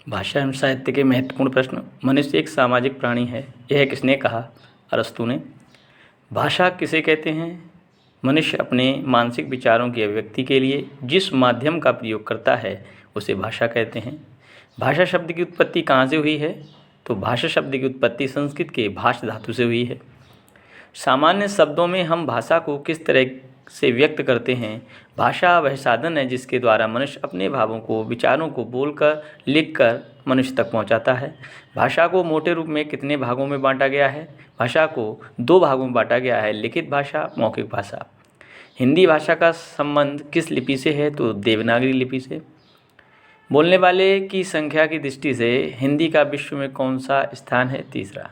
भाषा एवं साहित्य के महत्वपूर्ण प्रश्न। मनुष्य एक सामाजिक प्राणी है, यह किसने कहा? अरस्तू ने। भाषा किसे कहते हैं? मनुष्य अपने मानसिक विचारों की अभिव्यक्ति के लिए जिस माध्यम का प्रयोग करता है उसे भाषा कहते हैं। भाषा शब्द की उत्पत्ति कहाँ से हुई है? तो भाषा शब्द की उत्पत्ति संस्कृत के भाष धातु से हुई है। सामान्य शब्दों में हम भाषा को किस तरह से व्यक्त करते हैं? भाषा वह साधन है जिसके द्वारा मनुष्य अपने भावों को, विचारों को बोलकर, लिखकर मनुष्य तक पहुंचाता है। भाषा को मोटे रूप में कितने भागों में बांटा गया है? भाषा को 2 भागों में बांटा गया है, लिखित भाषा, मौखिक भाषा। हिंदी भाषा का संबंध किस लिपि से है? तो देवनागरी लिपि से। बोलने वाले की संख्या की दृष्टि से हिंदी का विश्व में कौन सा स्थान है? तीसरा।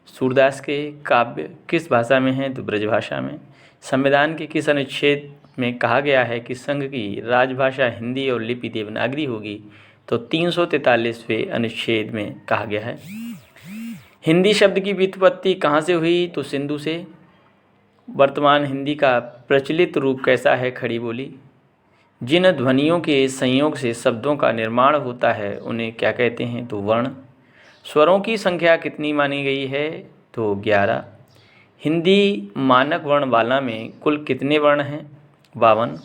सूरदास के काव्य किस भाषा में हैं? तो ब्रजभाषा में। संविधान के किस अनुच्छेद में कहा गया है कि संघ की राजभाषा हिंदी और लिपि देवनागरी होगी? तो 343वें अनुच्छेद में कहा गया है। हिंदी शब्द की व्युत्पत्ति कहाँ से हुई? तो सिंधु से। वर्तमान हिंदी का प्रचलित रूप कैसा है? खड़ी बोली। जिन ध्वनियों के संयोग से शब्दों का निर्माण होता है उन्हें क्या कहते हैं? तो वर्ण। स्वरों की संख्या कितनी मानी गई है? तो 11। हिंदी मानक वर्णमाला में कुल कितने वर्ण हैं? 52।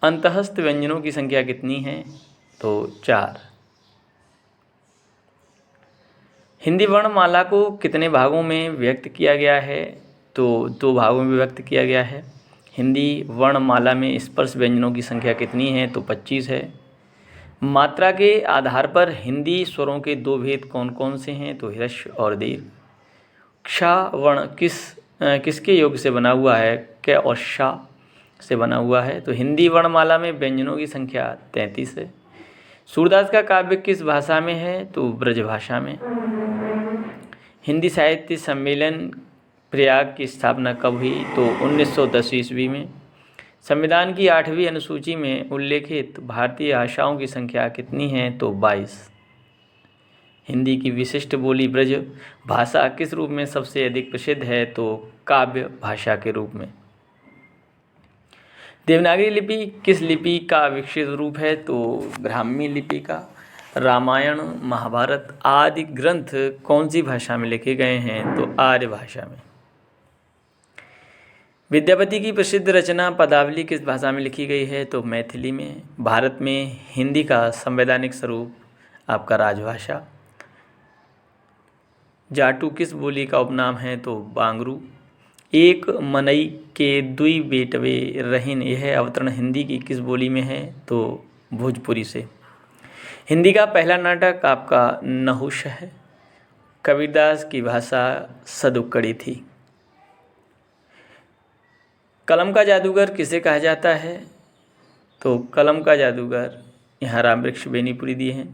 अंतःस्थ व्यंजनों की संख्या कितनी है? तो 4। हिंदी वर्णमाला को कितने भागों में व्यक्त किया गया है? तो 2 भागों में व्यक्त किया गया है। हिंदी वर्णमाला में स्पर्श व्यंजनों की संख्या कितनी है? तो 25 है। मात्रा के आधार पर हिंदी स्वरों के 2 भेद कौन कौन से हैं? तो ह्रस्व और दीर्घ। क्ष वर्ण किसके योग से बना हुआ है? क और श से बना हुआ है। तो हिंदी वर्णमाला में व्यंजनों की संख्या 33 है। सूरदास का काव्य किस भाषा में है? तो ब्रजभाषा में। हिंदी साहित्य सम्मेलन प्रयाग की स्थापना कब हुई? तो 1910 ईस्वी में। संविधान की 8वीं अनुसूची में उल्लेखित भारतीय भाषाओं की संख्या कितनी है? तो 22। हिंदी की विशिष्ट बोली ब्रज भाषा किस रूप में सबसे अधिक प्रसिद्ध है? तो काव्य भाषा के रूप में। देवनागरी लिपि किस लिपि का विकसित रूप है? तो ब्राह्मी लिपि का। रामायण, महाभारत आदि ग्रंथ कौन सी भाषा में लिखे गए हैं? तो आर्य भाषा में। विद्यापति की प्रसिद्ध रचना पदावली किस भाषा में लिखी गई है? तो मैथिली में। भारत में हिंदी का संवैधानिक स्वरूप आपका राजभाषा। जाटू किस बोली का उपनाम है? तो बांगरू। एक मनई के दुई बेटवे रहिन, यह अवतरण हिंदी की किस बोली में है? तो भोजपुरी से। हिंदी का पहला नाटक आपका नहुष है। कबीरदास की भाषा सदुक्कड़ी थी। कलम का जादूगर किसे कहा जाता है? तो कलम का जादूगर यहाँ रामवृक्ष बेनीपुरी दिए हैं।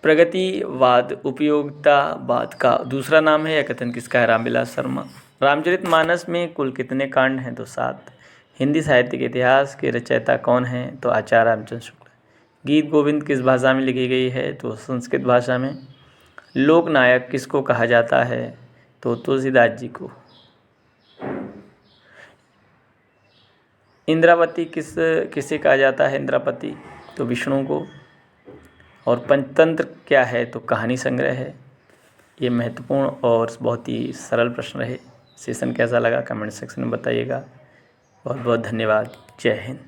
प्रगतिवाद उपयोगितावाद का दूसरा नाम है, यह कथन किसका है? रामविलास शर्मा। रामचरितमानस में कुल कितने कांड हैं? तो 7। हिंदी साहित्य के इतिहास के रचयिता कौन हैं? तो आचार्य रामचंद्र शुक्ल। गीत गोविंद किस भाषा में लिखी गई है? तो संस्कृत भाषा में। लोकनायक किसको कहा जाता है? तो तुलसीदास जी को। इंद्रावती किसे कहा जाता है? इंद्रापति तो विष्णु को। और पंचतंत्र क्या है? तो कहानी संग्रह है। ये महत्वपूर्ण और बहुत ही सरल प्रश्न रहे। सेशन कैसा लगा कमेंट सेक्शन में बताइएगा। बहुत बहुत धन्यवाद। जय हिंद।